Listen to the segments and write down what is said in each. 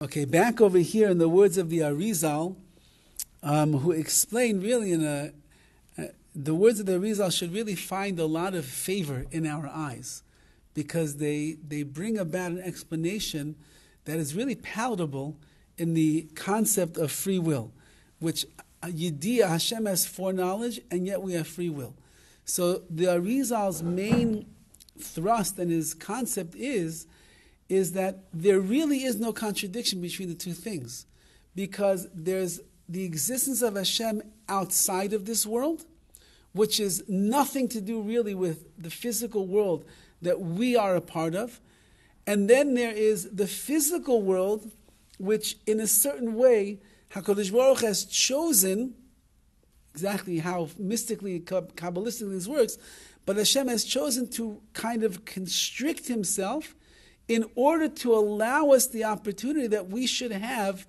Okay, back over here in the words of the Arizal, who explained really the words of the Arizal should really find a lot of favor in our eyes, because they bring about an explanation that is really palatable in the concept of free will, which Yediyah Hashem has foreknowledge, and yet we have free will. So the Arizal's main thrust and his concept is that there really is no contradiction between the two things, because there's the existence of Hashem outside of this world, which is nothing to do really with the physical world that we are a part of, and then there is the physical world, which in a certain way HaKadosh Baruch Hu has chosen, exactly how mystically, Kabbalistically this works, but Hashem has chosen to kind of constrict himself in order to allow us the opportunity that we should have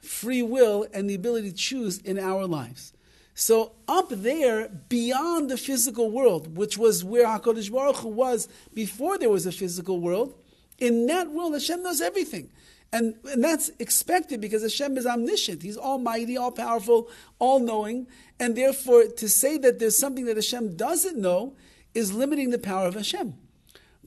free will and the ability to choose in our lives. So up there, beyond the physical world, which was where HaKadosh Baruch Hu was before there was a physical world, in that world Hashem knows everything. And that's expected because Hashem is omniscient. He's almighty, all-powerful, all-knowing. And therefore, to say that there's something that Hashem doesn't know is limiting the power of Hashem.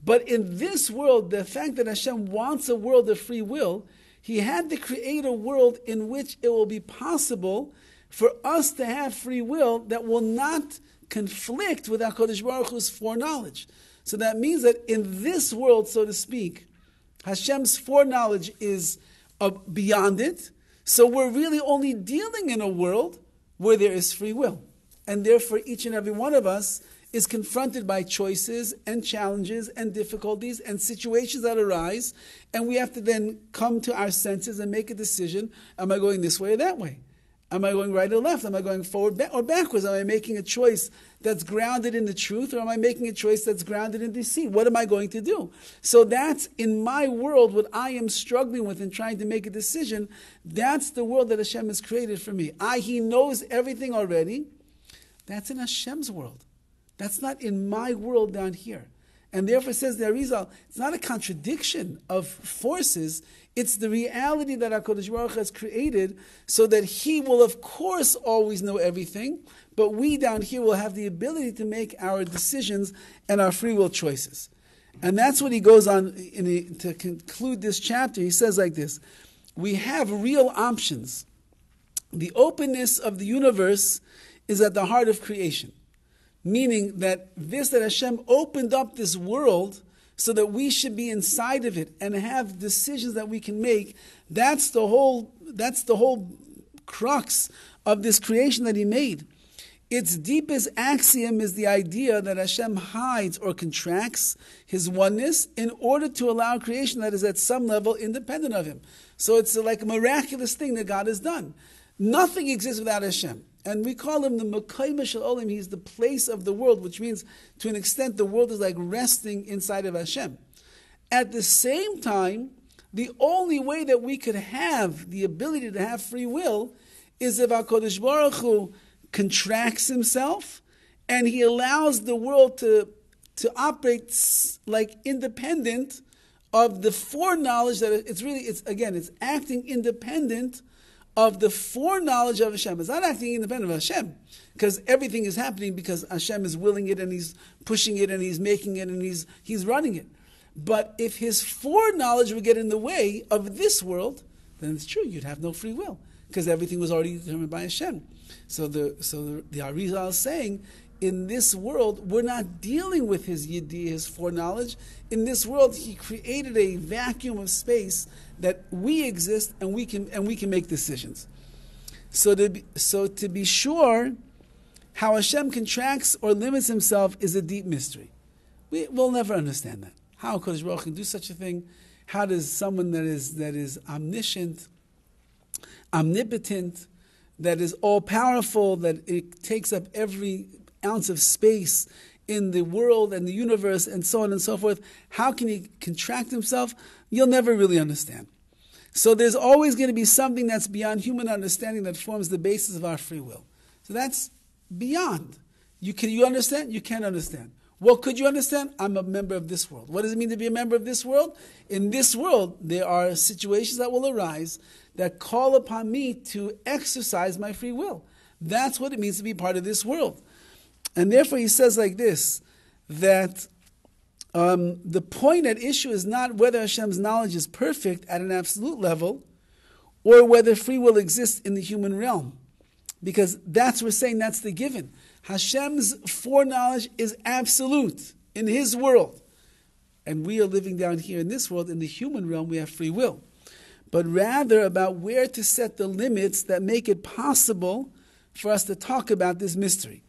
But in this world, the fact that Hashem wants a world of free will, He had to create a world in which it will be possible for us to have free will that will not conflict with HaKadosh Baruch Hu's foreknowledge. So that means that in this world, so to speak, Hashem's foreknowledge is beyond it. So we're really only dealing in a world where there is free will. And therefore each and every one of us is confronted by choices and challenges and difficulties and situations that arise, and we have to then come to our senses and make a decision. Am I going this way or that way? Am I going right or left? Am I going forward or backwards? Am I making a choice that's grounded in the truth, or am I making a choice that's grounded in deceit? What am I going to do? So that's, in my world, what I am struggling with in trying to make a decision. That's the world that Hashem has created for me. He knows everything already. That's in Hashem's world. That's not in my world down here. And therefore, says the Arizal, it's not a contradiction of forces, it's the reality that HaKadosh Baruch Hu has created so that He will, of course, always know everything, but we down here will have the ability to make our decisions and our free will choices. And that's what he goes on to conclude this chapter. He says like this: we have real options. The openness of the universe is at the heart of creation. Meaning that Hashem opened up this world so that we should be inside of it and have decisions that we can make. That's the whole crux of this creation that He made. Its deepest axiom is the idea that Hashem hides or contracts His oneness in order to allow creation that is at some level independent of Him. So it's like a miraculous thing that God has done. Nothing exists without Hashem. And we call Him the Mekayim Shel Olam. He's the place of the world, which means, to an extent, the world is like resting inside of Hashem. At the same time, the only way that we could have the ability to have free will is if HaKadosh Baruch Hu contracts Himself and He allows the world to operate like independent of the foreknowledge that it's acting independent of the foreknowledge of Hashem. It's not acting independent of Hashem, because everything is happening because Hashem is willing it and He's pushing it and He's making it and He's running it. But if His foreknowledge would get in the way of this world, then it's true, you'd have no free will, because everything was already determined by Hashem. So the Arizal is saying, in this world, we're not dealing with His Yediyah, His foreknowledge. In this world, He created a vacuum of space that we exist and we can make decisions. So to be sure, how Hashem contracts or limits Himself is a deep mystery. We'll never understand that. How Kodesh Baruch Hu can do such a thing? How does someone that is omniscient, omnipotent, that is all-powerful, that it takes up every ounce of space in the world and the universe and so on and so forth, how can He contract Himself? You'll never really understand. So there's always going to be something that's beyond human understanding that forms the basis of our free will. So that's beyond. You understand? You can't understand. What could you understand? I'm a member of this world. What does it mean to be a member of this world? In this world, there are situations that will arise that call upon me to exercise my free will. That's what it means to be part of this world. And therefore he says like this, that the point at issue is not whether Hashem's knowledge is perfect at an absolute level or whether free will exists in the human realm. Because we're saying that's the given. Hashem's foreknowledge is absolute in His world. And we are living down here in this world. In the human realm, we have free will. But rather about where to set the limits that make it possible for us to talk about this mystery.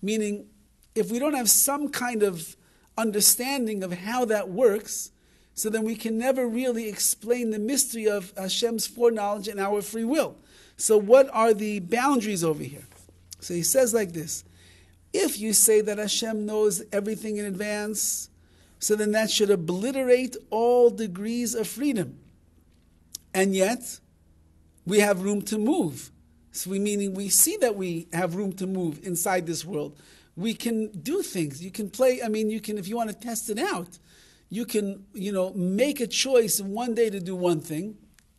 Meaning, if we don't have some kind of understanding of how that works, so then we can never really explain the mystery of Hashem's foreknowledge and our free will. So what are the boundaries over here? So he says like this, if you say that Hashem knows everything in advance, so then that should obliterate all degrees of freedom. And yet, we have room to move. So meaning we see that we have room to move inside this world. We can do things. You can play, you can, if you want to test it out, you can, make a choice one day to do one thing,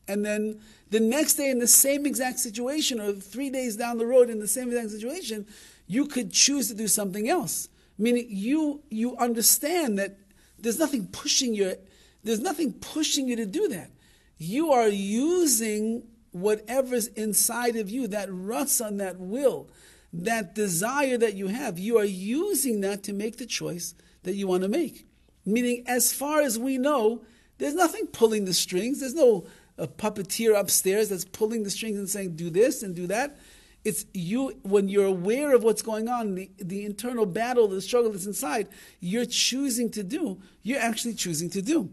and then the next day in the same exact situation, or 3 days down the road in the same exact situation, you could choose to do something else. Meaning you understand that there's nothing pushing you to do that. You are using whatever's inside of you, that ratzon, that will, that desire that you have, you are using that to make the choice that you want to make. Meaning, as far as we know, there's nothing pulling the strings. There's no puppeteer upstairs that's pulling the strings and saying, do this and do that. It's you, when you're aware of what's going on, the internal battle, the struggle that's inside, you're actually choosing to do.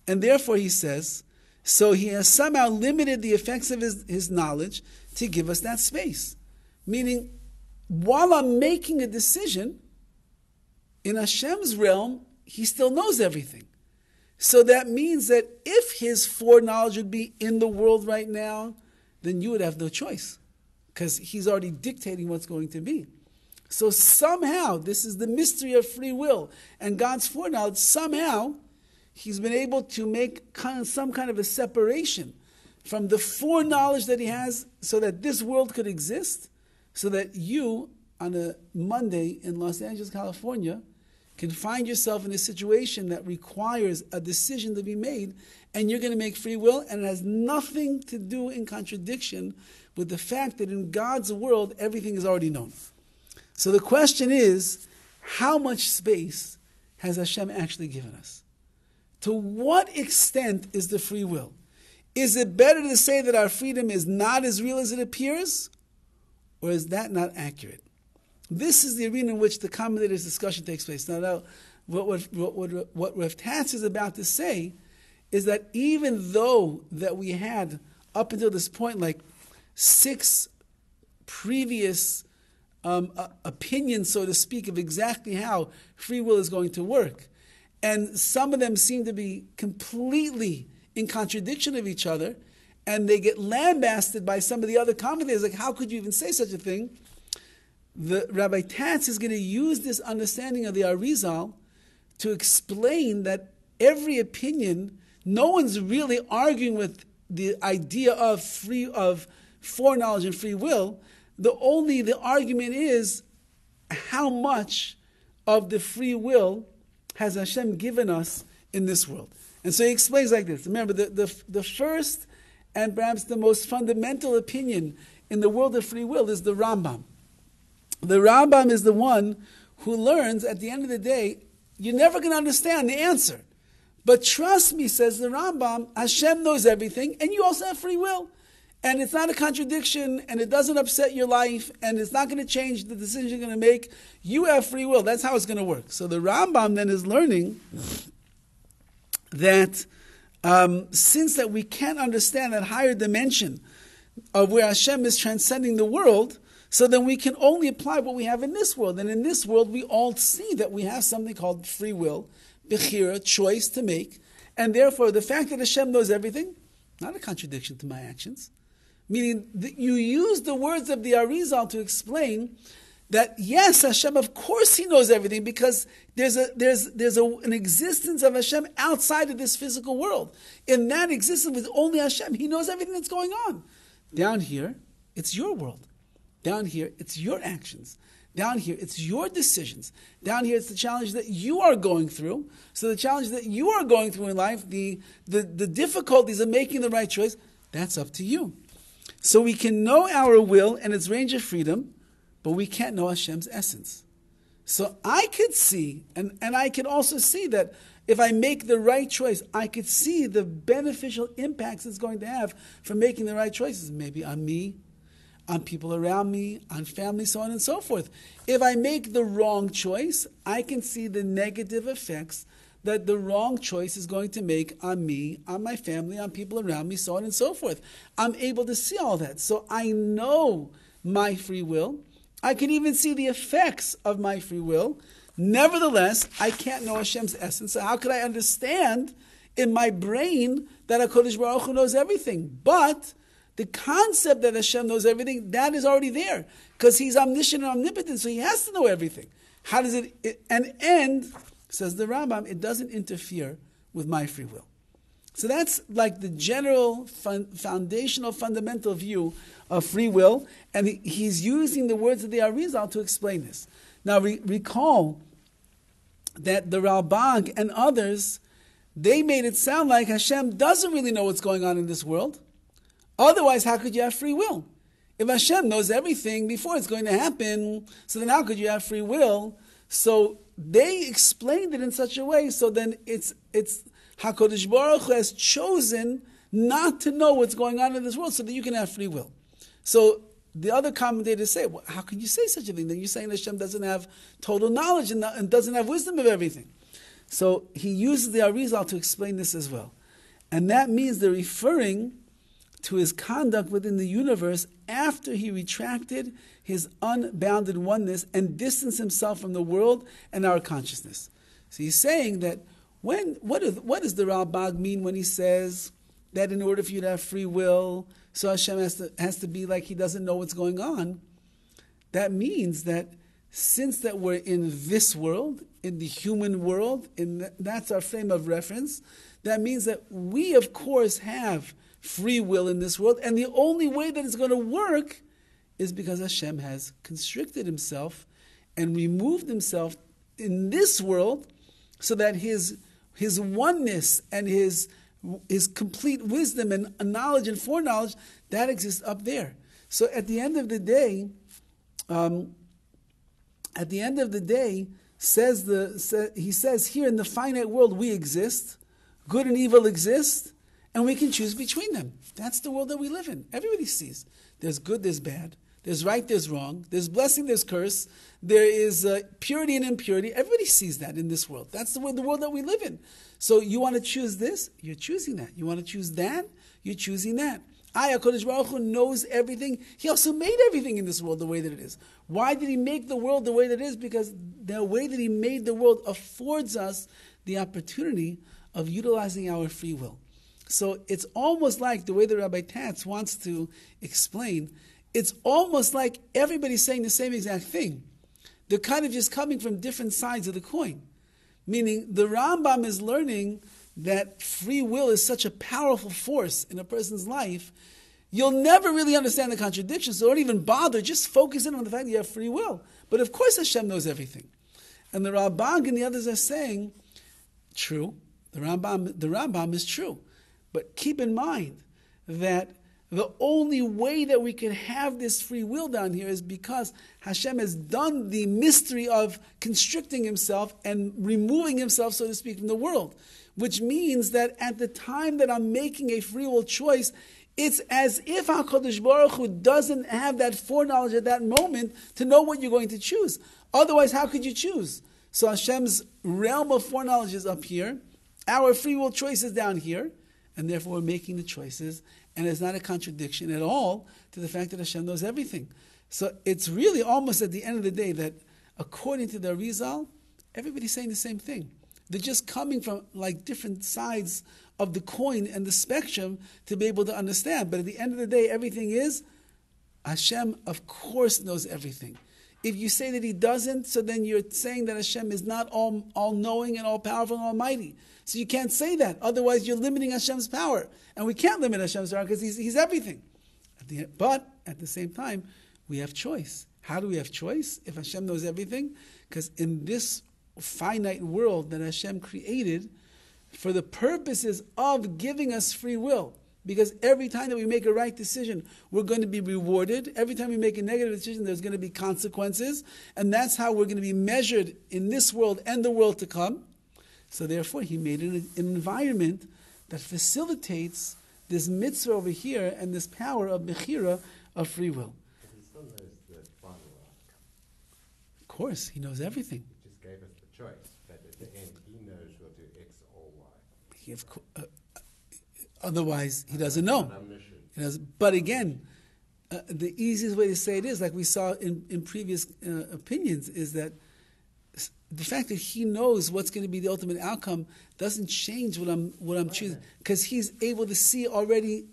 And therefore, he says, so he has somehow limited the effects of his knowledge to give us that space. Meaning, while I'm making a decision, in Hashem's realm, He still knows everything. So that means that if His foreknowledge would be in the world right now, then you would have no choice, because He's already dictating what's going to be. So somehow, this is the mystery of free will and God's foreknowledge. Somehow, He's been able to make some kind of a separation from the foreknowledge that He has so that this world could exist, so that you, on a Monday in Los Angeles, California, can find yourself in a situation that requires a decision to be made, and you're going to make free will, and it has nothing to do in contradiction with the fact that in God's world, everything is already known. So the question is, how much space has Hashem actually given us? To what extent is the free will? Is it better to say that our freedom is not as real as it appears? Or is that not accurate? This is the arena in which the commentator's discussion takes place. Now what Rav Tatz is about to say is that even though that we had, up until this point, like 6 previous opinions, so to speak, of exactly how free will is going to work, and some of them seem to be completely in contradiction of each other, and they get lambasted by some of the other commentators, like, how could you even say such a thing? The Rabbi Tatz is going to use this understanding of the Arizal to explain that every opinion, no one's really arguing with the idea of foreknowledge and free will. The argument is how much of the free will has Hashem given us in this world. And so he explains like this. Remember, the first and perhaps the most fundamental opinion in the world of free will is the Rambam. The Rambam is the one who learns, at the end of the day, you're never going to understand the answer. But trust me, says the Rambam, Hashem knows everything, and you also have free will. And it's not a contradiction, and it doesn't upset your life, and it's not going to change the decision you're going to make. You have free will. That's how it's going to work. So the Rambam then is learning that since that we can't understand that higher dimension of where Hashem is transcending the world, so then we can only apply what we have in this world. And in this world, we all see that we have something called free will, BECHIRA, choice to make. And therefore, the fact that Hashem knows everything, not a contradiction to my actions. Meaning, that you use the words of the Arizal to explain that yes, Hashem, of course He knows everything, because there's an existence of Hashem outside of this physical world. In that existence with only Hashem, He knows everything that's going on. Down here, it's your world. Down here, it's your actions. Down here, it's your decisions. Down here, it's the challenge that you are going through. So the challenge that you are going through in life, the difficulties of making the right choice, that's up to you. So we can know our will and its range of freedom, but we can't know Hashem's essence. So I could see, and I could also see that if I make the right choice, I could see the beneficial impacts it's going to have from making the right choices, maybe on me, on people around me, on family, so on and so forth. If I make the wrong choice, I can see the negative effects that the wrong choice is going to make on me, on my family, on people around me, so on and so forth. I'm able to see all that. So I know my free will. I can even see the effects of my free will. Nevertheless, I can't know Hashem's essence. So how could I understand in my brain that HaKadosh Baruch Hu knows everything? But the concept that Hashem knows everything, that is already there. Because He's omniscient and omnipotent, so He has to know everything. How does it end, says the Rambam, it doesn't interfere with my free will. So that's like the general foundational, fundamental view of free will. And he's using the words of the Arizal to explain this. Now recall that the Rabbi and others, they made it sound like Hashem doesn't really know what's going on in this world. Otherwise, how could you have free will? If Hashem knows everything before it's going to happen, so then how could you have free will? So they explained it in such a way, so then it's HaKadosh Baruch Hu has chosen not to know what's going on in this world so that you can have free will. So the other commentators say, well, how can you say such a thing? Then you're saying that Hashem doesn't have total knowledge and doesn't have wisdom of everything. So he uses the Arizal to explain this as well. And that means they're referring to his conduct within the universe after he retracted his unbounded oneness and distanced himself from the world and our consciousness. So he's saying that what does the Ralbag mean when he says that in order for you to have free will, so Hashem has to be like He doesn't know what's going on? That means that since that we're in this world, in the human world, that's our frame of reference, that means that we, of course, have free will in this world, and the only way that it's going to work is because Hashem has constricted Himself and removed Himself in this world so that His oneness and His complete wisdom and knowledge and foreknowledge, that exists up there. So at the end of the day, he says here in the finite world we exist, good and evil exist, and we can choose between them. That's the world that we live in. Everybody sees. There's good, there's bad. There's right, there's wrong. There's blessing, there's curse. There is purity and impurity. Everybody sees that in this world. That's the world that we live in. So you want to choose this, you're choosing that. You want to choose that, you're choosing that. HaKadosh Baruch Hu knows everything. He also made everything in this world the way that it is. Why did He make the world the way that it is? Because the way that He made the world affords us the opportunity of utilizing our free will. So it's almost like the way the Rabbi Tatz wants to explain, it's almost like everybody's saying the same exact thing. They're kind of just coming from different sides of the coin. Meaning the Rambam is learning that free will is such a powerful force in a person's life, you'll never really understand the contradictions, so don't even bother, just focus in on the fact that you have free will. But of course Hashem knows everything. And the Rambam and the others are saying, true, the Rambam is true. But keep in mind that the only way that we can have this free will down here is because Hashem has done the mystery of constricting Himself and removing Himself, so to speak, from the world. Which means that at the time that I'm making a free will choice, it's as if HaKadosh Baruch Hu doesn't have that foreknowledge at that moment to know what you're going to choose. Otherwise, how could you choose? So Hashem's realm of foreknowledge is up here. Our free will choice is down here. And therefore we're making the choices. And it's not a contradiction at all to the fact that Hashem knows everything. So it's really almost at the end of the day that according to the Arizal, everybody's saying the same thing. They're just coming from like different sides of the coin and the spectrum to be able to understand. But at the end of the day, everything is, Hashem of course knows everything. If you say that he doesn't, so then you're saying that Hashem is not all-knowing and all-powerful and almighty. So you can't say that. Otherwise, you're limiting Hashem's power. And we can't limit Hashem's power because he's everything. But at the same time, we have choice. How do we have choice if Hashem knows everything? Because in this finite world that Hashem created, for the purposes of giving us free will, because every time that we make a right decision, we're going to be rewarded. Every time we make a negative decision, there's going to be consequences. And that's how we're going to be measured in this world and the world to come. So therefore, he made an environment that facilitates this mitzvah over here and this power of BECHIRA, of free will. But he still knows the final outcome. Of course, he knows everything. He just gave us the choice. But at the end, he knows we'll do X or Y. Otherwise, he doesn't know. But again, the easiest way to say it is, like we saw in previous opinions, is that the fact that he knows what's going to be the ultimate outcome doesn't change what I'm choosing, because he's able to see already.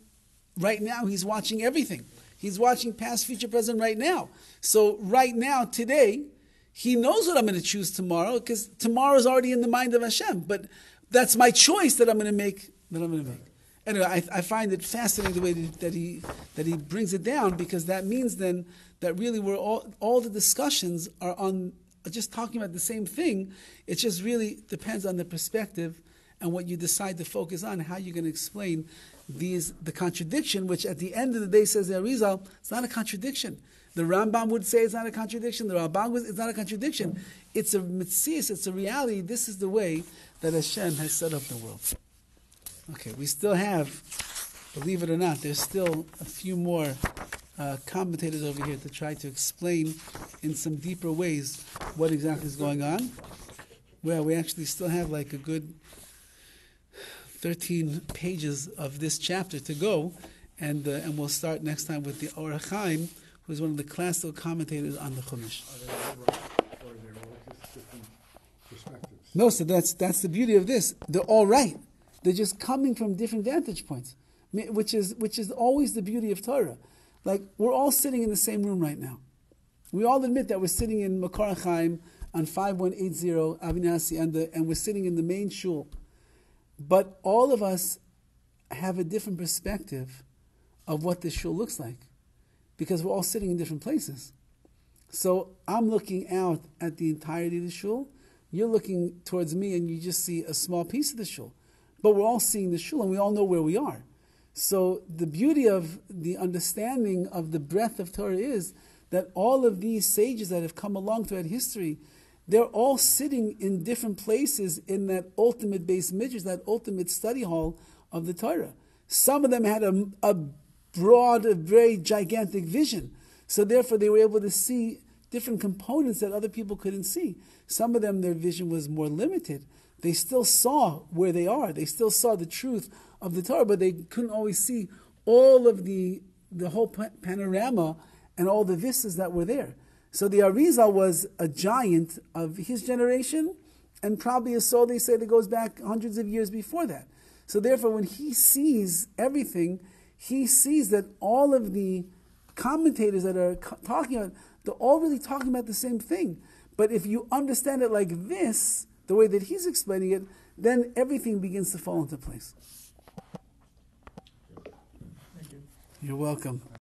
Right now, he's watching everything. He's watching past, future, present right now. So right now, today, he knows what I'm going to choose tomorrow, because tomorrow is already in the mind of Hashem. But that's my choice that I'm going to make. Anyway, I find it fascinating the way that he brings it down, because that means then that really we're all the discussions are on just talking about the same thing. It just really depends on the perspective and what you decide to focus on, how you're going to explain the contradiction, which at the end of the day, says the Arizal, it's not a contradiction. The Rambam would say it's not a contradiction. The Rabbi would, it's not a contradiction. It's a mitzvah, it's a reality. This is the way that Hashem has set up the world. Okay, we still have, believe it or not, there's still a few more commentators over here to try to explain in some deeper ways what exactly is going on. Well, we actually still have like a good 13 pages of this chapter to go, and we'll start next time with the Or HaChaim, who's one of the classical commentators on the Chumash. No, so that's the beauty of this. They're all right. They're just coming from different vantage points, which is always the beauty of Torah. Like, we're all sitting in the same room right now. We all admit that we're sitting in Makar Chaim on 5180 Avinasi, and we're sitting in the main shul. But all of us have a different perspective of what this shul looks like, because we're all sitting in different places. So I'm looking out at the entirety of the shul. You're looking towards me, and you just see a small piece of the shul. But we're all seeing the shul, and we all know where we are. So the beauty of the understanding of the breadth of Torah is that all of these sages that have come along throughout history, they're all sitting in different places in that ultimate base midrash, that ultimate study hall of the Torah. Some of them had a broad, a very gigantic vision. So therefore they were able to see different components that other people couldn't see. Some of them, their vision was more limited. They still saw where they are. They still saw the truth of the Torah, but they couldn't always see all of the whole panorama and all the vistas that were there. So the Arizal was a giant of his generation, and probably a soul, they say, that goes back hundreds of years before that. So therefore, when he sees everything, he sees that all of the commentators that are talking about, they're all really talking about the same thing. But if you understand it like this, the way that he's explaining it, then everything begins to fall into place. Thank you. You're welcome.